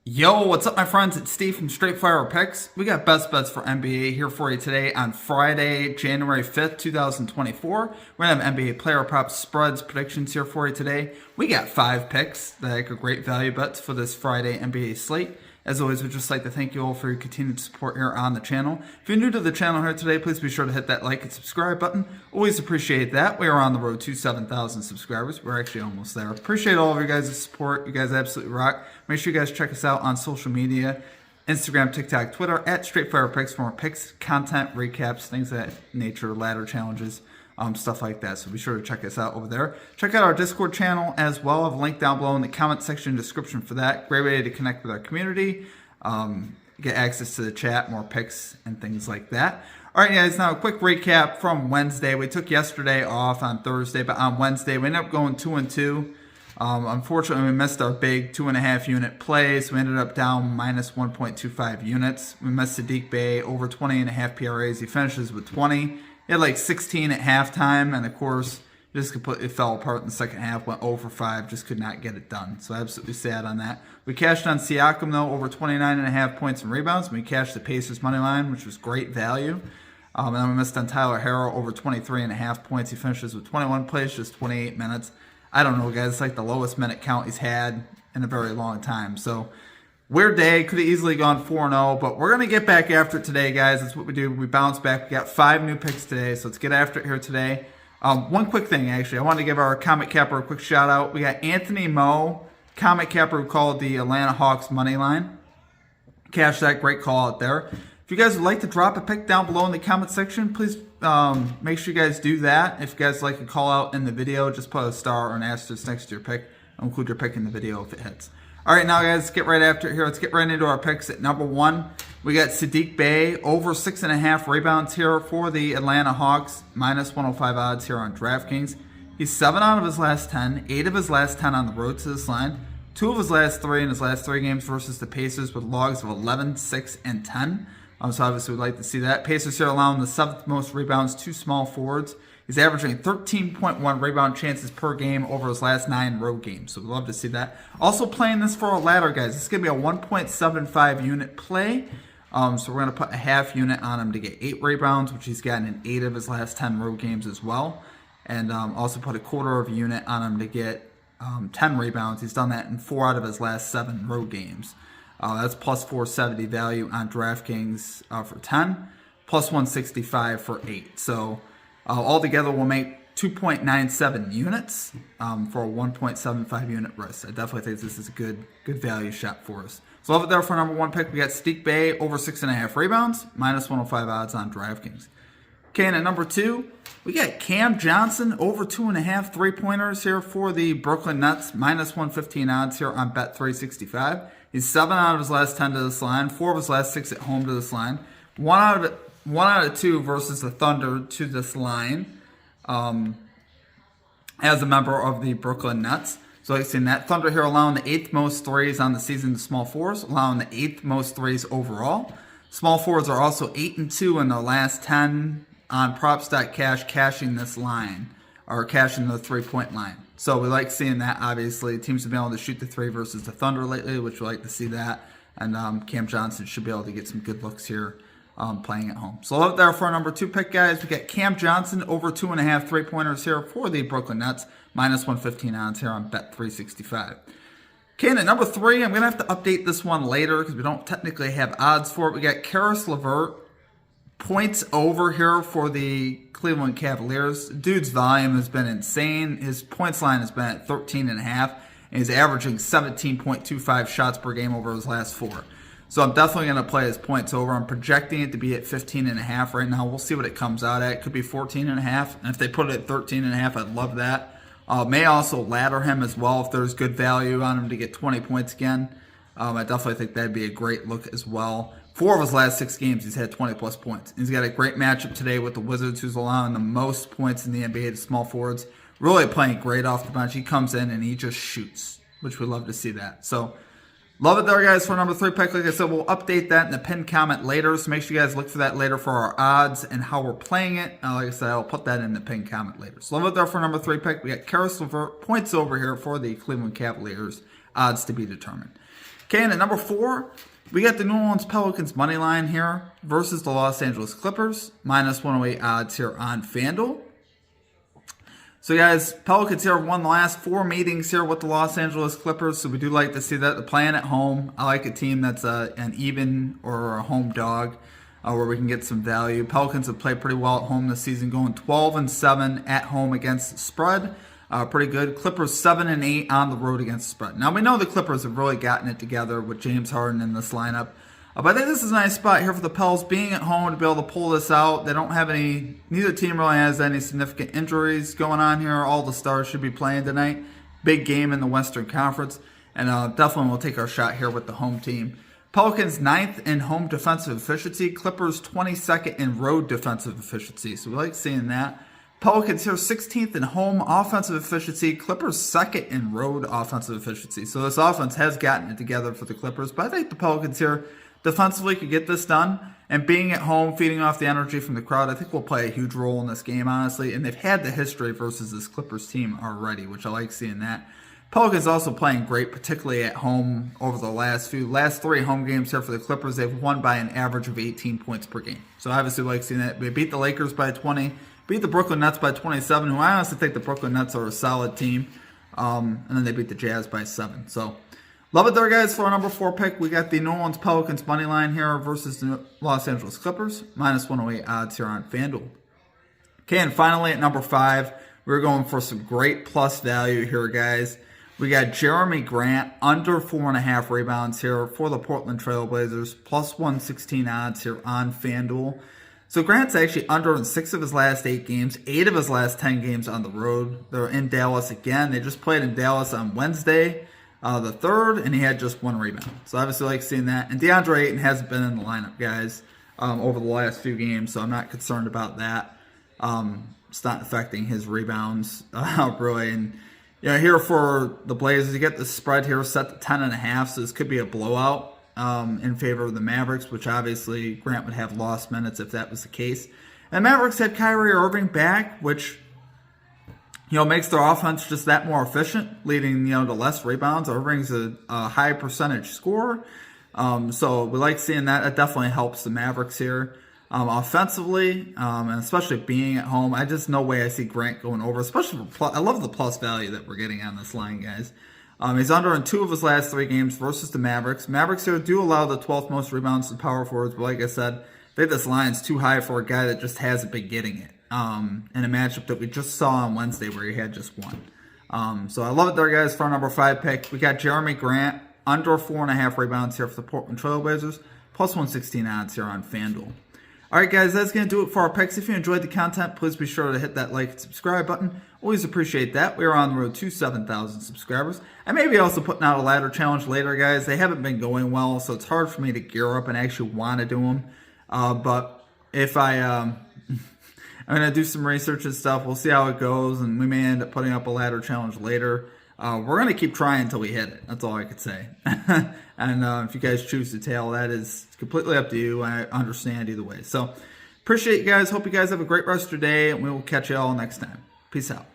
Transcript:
Yo, what's up, my friends? It's Steve from Straight Fire Picks. We got best bets for NBA here for you today on Friday, January 5th, 2024. We're going to have NBA player props, spreads, predictions here for you today. We got 5 picks that are great value bets for this Friday NBA slate. As always, we'd just like to thank you all for your continued support here on the channel. If you're new to the channel here today, please be sure to hit that like and subscribe button. Always appreciate that. We are on the road to 7,000 subscribers. We're actually almost there. Appreciate all of you guys' support. You guys absolutely rock. Make sure you guys check us out on social media, Instagram, TikTok, Twitter, at StraightFirePicks for more picks, content, recaps, things of that nature, ladder challenges, stuff like that. So be sure to check us out over there. Check out our Discord channel as well. I have a link down below in the comment section description for that. Great way to connect with our community, get access to the chat, more picks, and things like that. All right, guys, now a quick recap from Wednesday. We took yesterday off on Thursday, but on Wednesday, we ended up going 2-2. Unfortunately, we missed our big 2.5 unit play, so we ended up down minus 1.25 units. We missed Saddiq Bey over 20.5 PRAs. He finishes with 20. He had like 16 at halftime, and of course, just completely fell apart in the second half, went 0 for 5, just could not get it done. So absolutely sad on that. We cashed on Siakam, though, over 29.5 points and rebounds. We cashed the Pacers money line, which was great value. And then we missed on Tyler Herro over 23.5 points. He finishes with 21 plays, just 28 minutes. I don't know, guys. It's like the lowest minute count he's had in a very long time. So, weird day. Could have easily gone 4-0, but we're going to get back after it today, guys. That's what we do. We bounce back. We got 5 new picks today, so let's get after it here today. One quick thing, actually. I want to give our Comet Capper a quick shout out. We got Anthony Moe, Comet Capper, who called the Atlanta Hawks money line. Cash that. Great call out there. If you guys would like to drop a pick down below in the comment section, please make sure you guys do that. If you guys like to call out in the video, just put a star or an asterisk next to your pick. I'll include your pick in the video if it hits. All right, now, guys, let's get right after it here. Let's get right into our picks. At number 1, we got Saddiq Bey, over 6.5 rebounds here for the Atlanta Hawks, minus 105 odds here on DraftKings. He's 7 out of his last 10, 8 of his last 10 on the road to this line, 2 of his last 3 in his last 3 games versus the Pacers with logs of 11, 6, and 10. So obviously we'd like to see that. Pacers here allowing the 7th most rebounds to small forwards. He's averaging 13.1 rebound chances per game over his last 9 road games. So we'd love to see that. Also playing this for a ladder, guys. This is going to be a 1.75 unit play. So we're going to put a half unit on him to get 8 rebounds, which he's gotten in 8 of his last 10 road games as well. And also put a quarter of a unit on him to get 10 rebounds. He's done that in 4 out of his last 7 road games. That's plus 470 value on DraftKings for 10, plus 165 for 8. So altogether we'll make 2.97 units for a 1.75 unit risk. I definitely think this is a good value shot for us. So love it there for number 1 pick. We got Saddiq Bey over 6.5 rebounds, minus 105 odds on DraftKings. Okay, and at number 2, we got Cam Johnson over 2.5 3-pointers here for the Brooklyn Nets, minus 115 odds here on Bet365. He's 7 out of his last 10 to this line, 4 of his last 6 at home to this line, 1 out of 2 versus the Thunder to this line as a member of the Brooklyn Nets. So like I said, that Thunder here allowing the 8th most threes on the season to small forwards, allowing the 8th most threes overall. Small forwards are also 8-2 in the last 10 on props.cash cashing this line, or cashing the 3-point line. So we like seeing that, obviously. Teams have been able to shoot the 3 versus the Thunder lately, which we like to see that. And Cam Johnson should be able to get some good looks here playing at home. So love it there for our number 2 pick, guys. We got Cam Johnson over 2.5 3-pointers here for the Brooklyn Nets, minus 115 odds here on Bet365. Okay, and at number 3, I'm going to have to update this one later because we don't technically have odds for it. We got Caris LeVert, points over here for the Cleveland Cavaliers. Dude's volume has been insane. His points line has been at 13.5, and he's averaging 17.25 shots per game over his last 4. So I'm definitely going to play his points over. I'm projecting it to be at 15.5 right now. We'll see what it comes out at. It could be 14.5, and if they put it at 13.5, I'd love that. May also ladder him as well if there's good value on him to get 20 points again. I definitely think that'd be a great look as well. 4 of his last 6 games, he's had 20-plus points. He's got a great matchup today with the Wizards, who's allowing the most points in the NBA to small forwards. Really playing great off the bench. He comes in and he just shoots, which we'd love to see that. So, love it there, guys, for number 3 pick. Like I said, we'll update that in the pinned comment later, so make sure you guys look for that later for our odds and how we're playing it. Like I said, I'll put that in the pinned comment later. So, love it there for number 3 pick. We got Caris LeVert, points over here for the Cleveland Cavaliers, odds to be determined. Okay, and at number 4, we got the New Orleans Pelicans money line here versus the Los Angeles Clippers. Minus 108 odds here on FanDuel. So guys, Pelicans here won the last 4 meetings here with the Los Angeles Clippers. So we do like to see that. They're playing at home. I like a team that's an even or a home dog where we can get some value. Pelicans have played pretty well at home this season, going 12-7 at home against the spread. Pretty good. Clippers 7-8 on the road against the spread. Now we know the Clippers have really gotten it together with James Harden in this lineup. But I think this is a nice spot here for the Pels being at home to be able to pull this out. They don't have neither team really has any significant injuries going on here. All the stars should be playing tonight. Big game in the Western Conference. And definitely we'll take our shot here with the home team. Pelicans 9th in home defensive efficiency. Clippers 22nd in road defensive efficiency. So we like seeing that. Pelicans here 16th in home offensive efficiency. Clippers 2nd in road offensive efficiency. So this offense has gotten it together for the Clippers. But I think the Pelicans here defensively could get this done. And being at home, feeding off the energy from the crowd, I think will play a huge role in this game, honestly. And they've had the history versus this Clippers team already, which I like seeing that. Pelicans also playing great, particularly at home over the last 3 home games here for the Clippers. They've won by an average of 18 points per game. So obviously like seeing that. They beat the Lakers by 20, beat the Brooklyn Nets by 27, who I honestly think the Brooklyn Nets are a solid team. And then they beat the Jazz by 7. So love it there, guys, for our number 4 pick. We got the New Orleans Pelicans money line here versus the Los Angeles Clippers. Minus 108 odds here on FanDuel. Okay, and finally at number 5, we're going for some great plus value here, guys. We got Jeremy Grant under 4.5 rebounds here for the Portland Trailblazers. Plus 116 odds here on FanDuel. So Grant's actually under in 6 of his last 8 games, 8 of his last 10 games on the road. They're in Dallas again. They just played in Dallas on Wednesday, the 3rd, and he had just 1 rebound. So obviously like seeing that. And DeAndre Ayton hasn't been in the lineup, guys, over the last few games, so I'm not concerned about that. It's not affecting his rebounds, really. And here for the Blazers, you get the spread here set to 10.5, so this could be a blowout in favor of the Mavericks, which obviously Grant would have lost minutes if that was the case. And Mavericks had Kyrie Irving back, which makes their offense just that more efficient, leading to less rebounds. Irving's a high percentage scorer, so we like seeing that. It definitely helps the Mavericks here. Offensively, and especially being at home, I just no way I see Grant going over, especially I love the plus value that we're getting on this line, guys. He's under in 2 of his last 3 games versus the Mavericks. Mavericks here do allow the 12th most rebounds to power forwards, but like I said, I think this line's too high for a guy that just hasn't been getting it in a matchup that we just saw on Wednesday where he had just 1. So I love it there, guys, for our number 5 pick. We got Jeremy Grant under 4.5 rebounds here for the Portland Trailblazers, plus 116 odds here on FanDuel. All right, guys, that's going to do it for our picks. If you enjoyed the content, please be sure to hit that like and subscribe button. Always appreciate that. We are on the road to 7,000 subscribers. I may be also putting out a ladder challenge later, guys. They haven't been going well, so it's hard for me to gear up and actually want to do them. But if I'm going to do some research and stuff. We'll see how it goes, and we may end up putting up a ladder challenge later. We're going to keep trying until we hit it. That's all I could say. And if you guys choose to tail, that is completely up to you. I understand either way. So appreciate you guys. Hope you guys have a great rest of your day, and we will catch you all next time. Peace out.